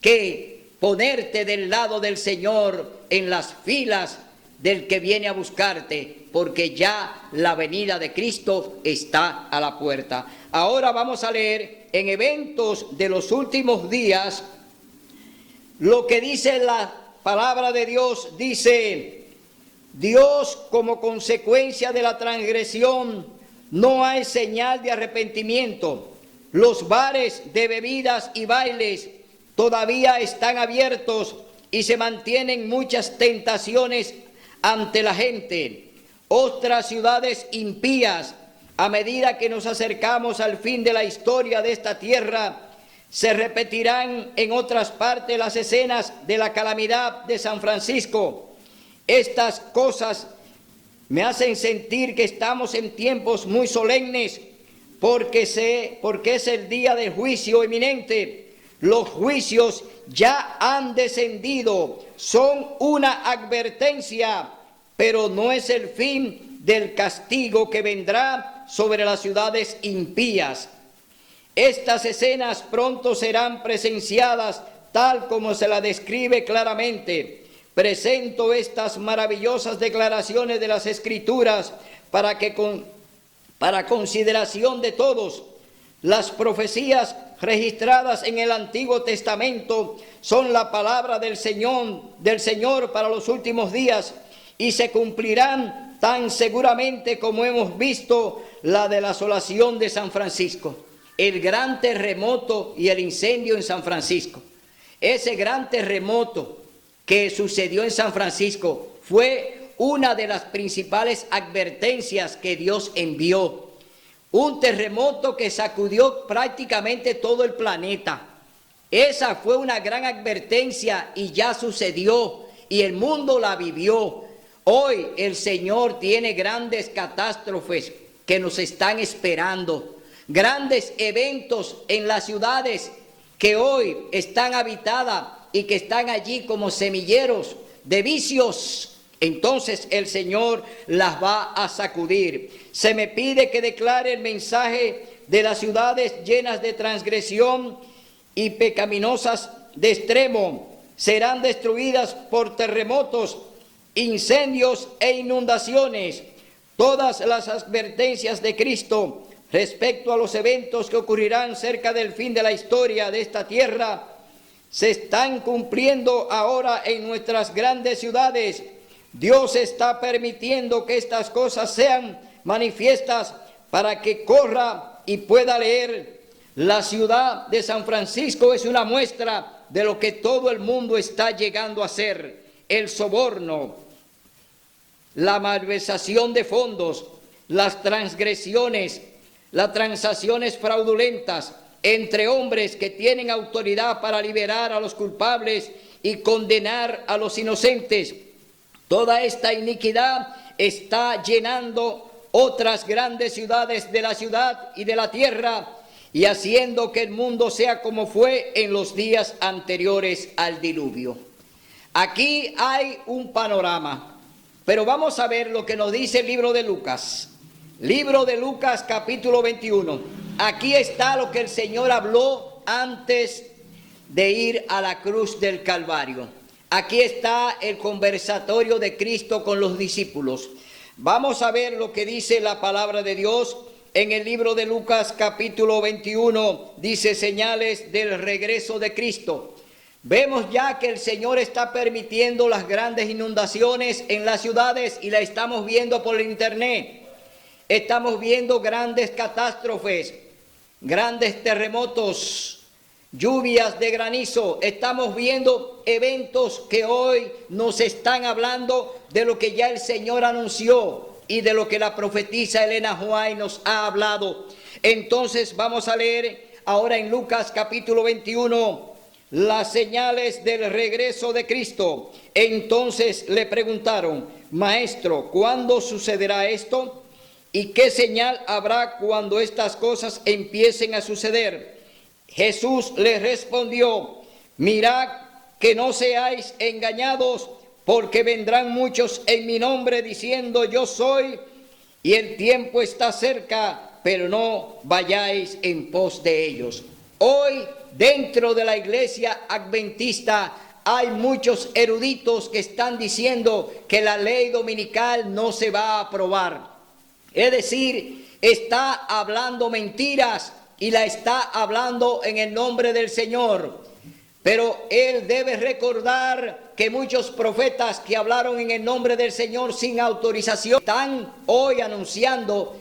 que ponerte del lado del Señor en las filas del que viene a buscarte, porque ya la venida de Cristo está a la puerta. Ahora vamos a leer en Eventos de los Últimos Días lo que dice la palabra de Dios. Dice: Dios, como consecuencia de la transgresión, no hay señal de arrepentimiento. Los bares de bebidas y bailes todavía están abiertos y se mantienen muchas tentaciones ante la gente. Otras ciudades impías, a medida que nos acercamos al fin de la historia de esta tierra, se repetirán en otras partes las escenas de la calamidad de San Francisco. Estas cosas me hacen sentir que estamos en tiempos muy solemnes, porque es el día del juicio inminente. Los juicios ya han descendido, son una advertencia, pero no es el fin del castigo que vendrá sobre las ciudades impías. Estas escenas pronto serán presenciadas tal como se la describe claramente. Presento estas maravillosas declaraciones de las Escrituras para consideración de todos. Las profecías registradas en el Antiguo Testamento son la palabra del Señor para los últimos días, y se cumplirán tan seguramente como hemos visto la de la asolación de San Francisco, el gran terremoto y el incendio en San Francisco. Ese gran terremoto que sucedió en San Francisco fue una de las principales advertencias que Dios envió. Un terremoto que sacudió prácticamente todo el planeta. Esa fue una gran advertencia y ya sucedió y el mundo la vivió. Hoy el Señor tiene grandes catástrofes que nos están esperando. Grandes eventos en las ciudades que hoy están habitadas y que están allí como semilleros de vicios. Entonces el Señor las va a sacudir. Se me pide que declare el mensaje de las ciudades llenas de transgresión y pecaminosas de extremo. Serán destruidas por terremotos, incendios e inundaciones. Todas las advertencias de Cristo respecto a los eventos que ocurrirán cerca del fin de la historia de esta tierra se están cumpliendo ahora en nuestras grandes ciudades. Dios está permitiendo que estas cosas sean manifiestas para que corra y pueda leer. La ciudad de San Francisco es una muestra de lo que todo el mundo está llegando a hacer: el soborno, la malversación de fondos, las transgresiones, las transacciones fraudulentas entre hombres que tienen autoridad para liberar a los culpables y condenar a los inocentes. Toda esta iniquidad está llenando otras grandes ciudades de la ciudad y de la tierra, y haciendo que el mundo sea como fue en los días anteriores al diluvio. Aquí hay un panorama, pero vamos a ver lo que nos dice el libro de Lucas. Libro de Lucas, capítulo 21. Aquí está lo que el Señor habló antes de ir a la cruz del Calvario. Aquí está el conversatorio de Cristo con los discípulos. Vamos a ver lo que dice la palabra de Dios en el libro de Lucas, capítulo 21. Dice señales del regreso de Cristo. Vemos ya que el Señor está permitiendo las grandes inundaciones en las ciudades y la estamos viendo por internet. Estamos viendo grandes catástrofes, grandes terremotos, lluvias de granizo. Estamos viendo eventos que hoy nos están hablando de lo que ya el Señor anunció y de lo que la profetisa Elena White nos ha hablado. Entonces vamos a leer ahora en Lucas capítulo 21 las señales del regreso de Cristo. Entonces le preguntaron: Maestro, ¿cuándo sucederá esto? ¿Y qué señal habrá cuando estas cosas empiecen a suceder? Jesús les respondió: mirad que no seáis engañados, porque vendrán muchos en mi nombre diciendo yo soy, y el tiempo está cerca, pero no vayáis en pos de ellos. Hoy dentro de la iglesia adventista hay muchos eruditos que están diciendo que la ley dominical no se va a aprobar. Es decir, está hablando mentiras y la está hablando en el nombre del Señor. Pero él debe recordar que muchos profetas que hablaron en el nombre del Señor sin autorización están hoy anunciando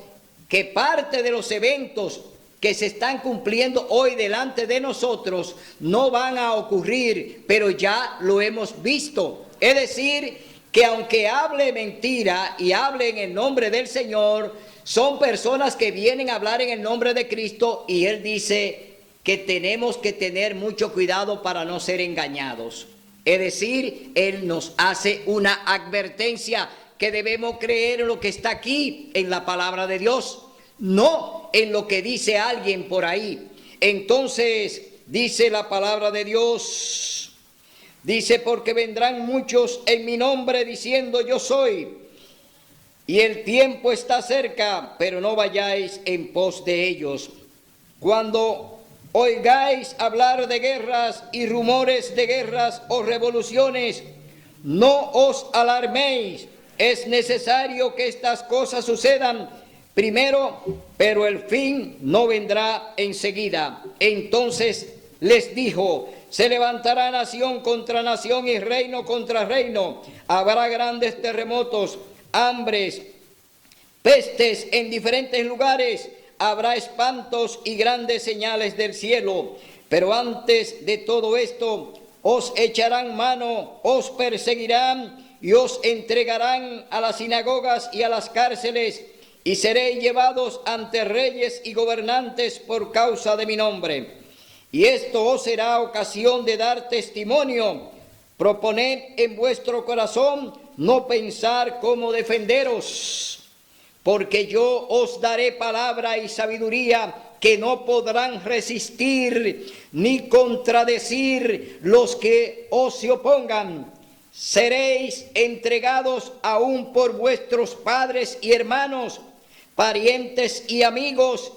que parte de los eventos que se están cumpliendo hoy delante de nosotros no van a ocurrir, pero ya lo hemos visto. Es decir, que aunque hable mentira y hable en el nombre del Señor, son personas que vienen a hablar en el nombre de Cristo, y Él dice que tenemos que tener mucho cuidado para no ser engañados. Es decir, Él nos hace una advertencia que debemos creer en lo que está aquí en la palabra de Dios, no en lo que dice alguien por ahí. Entonces dice la palabra de Dios. Dice: porque vendrán muchos en mi nombre diciendo yo soy, y el tiempo está cerca, pero no vayáis en pos de ellos. Cuando oigáis hablar de guerras y rumores de guerras o revoluciones, no os alarméis. Es necesario que estas cosas sucedan primero, pero el fin no vendrá enseguida. Entonces les dijo: se levantará nación contra nación y reino contra reino. Habrá grandes terremotos, hambres, pestes en diferentes lugares. Habrá espantos y grandes señales del cielo. Pero antes de todo esto, os echarán mano, os perseguirán y os entregarán a las sinagogas y a las cárceles, y seréis llevados ante reyes y gobernantes por causa de mi nombre. Y esto os será ocasión de dar testimonio. Proponed en vuestro corazón no pensar cómo defenderos, porque yo os daré palabra y sabiduría que no podrán resistir ni contradecir los que os se opongan. Seréis entregados aún por vuestros padres y hermanos, parientes y amigos,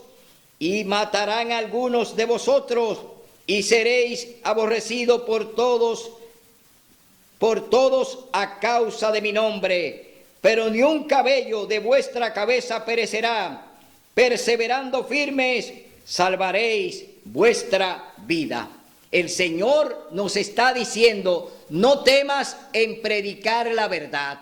y matarán a algunos de vosotros, y seréis aborrecidos por todos a causa de mi nombre. Pero ni un cabello de vuestra cabeza perecerá. Perseverando firmes, salvaréis vuestra vida. El Señor nos está diciendo: no temas en predicar la verdad.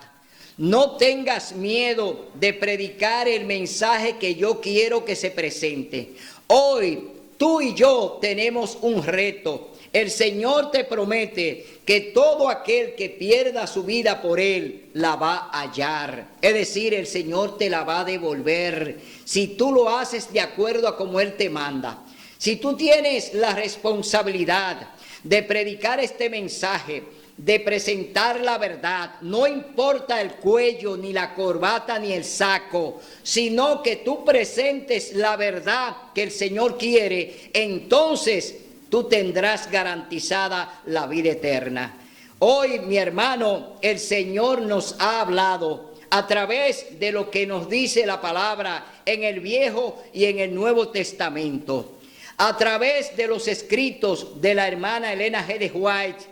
No tengas miedo de predicar el mensaje que yo quiero que se presente. Hoy tú y yo tenemos un reto. El Señor te promete que todo aquel que pierda su vida por Él la va a hallar. Es decir, el Señor te la va a devolver si tú lo haces de acuerdo a como Él te manda. Si tú tienes la responsabilidad de predicar este mensaje, de presentar la verdad. No importa el cuello, ni la corbata, ni el saco, sino que tú presentes la verdad que el Señor quiere, entonces tú tendrás garantizada la vida eterna. Hoy, mi hermano, el Señor nos ha hablado a través de lo que nos dice la palabra en el Viejo y en el Nuevo Testamento, a través de los escritos de la hermana Elena G. de White,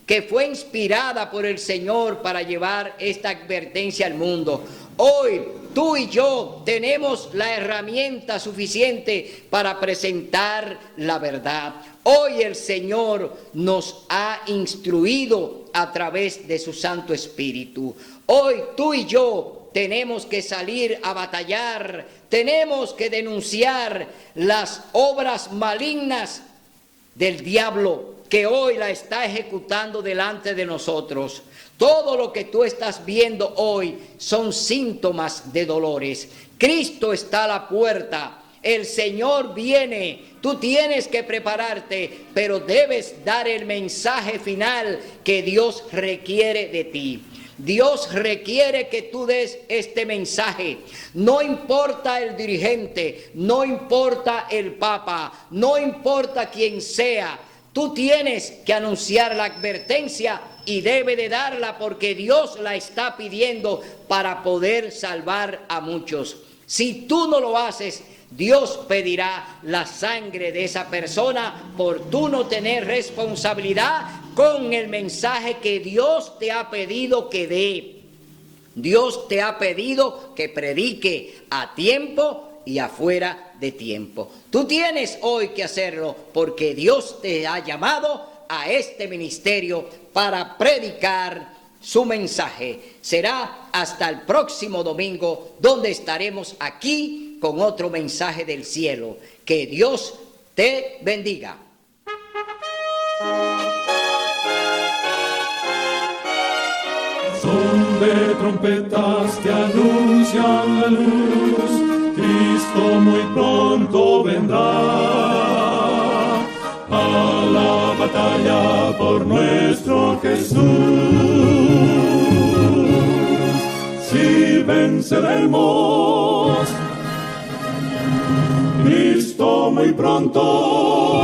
que fue inspirada por el Señor para llevar esta advertencia al mundo. Hoy tú y yo tenemos la herramienta suficiente para presentar la verdad. Hoy el Señor nos ha instruido a través de su Santo Espíritu. Hoy tú y yo tenemos que salir a batallar, tenemos que denunciar las obras malignas del diablo que hoy la está ejecutando delante de nosotros. Todo lo que tú estás viendo hoy son síntomas de dolores. Cristo está a la puerta, el Señor viene. Tú tienes que prepararte, pero debes dar el mensaje final que Dios requiere de ti. Dios requiere que tú des este mensaje. No importa el dirigente, no importa el papa, no importa quién sea. Tú tienes que anunciar la advertencia y debe de darla porque Dios la está pidiendo para poder salvar a muchos. Si tú no lo haces, Dios pedirá la sangre de esa persona por tú no tener responsabilidad con el mensaje que Dios te ha pedido que dé. Dios te ha pedido que predique a tiempo y afuera de tiempo. Tú tienes hoy que hacerlo porque Dios te ha llamado a este ministerio para predicar su mensaje. Será hasta el próximo domingo donde estaremos aquí con otro mensaje del cielo. Que Dios te bendiga. Son de trompetas que anuncian la luz, Cristo muy pronto vendrá a la batalla por nuestro Jesús. Si venceremos, Cristo muy pronto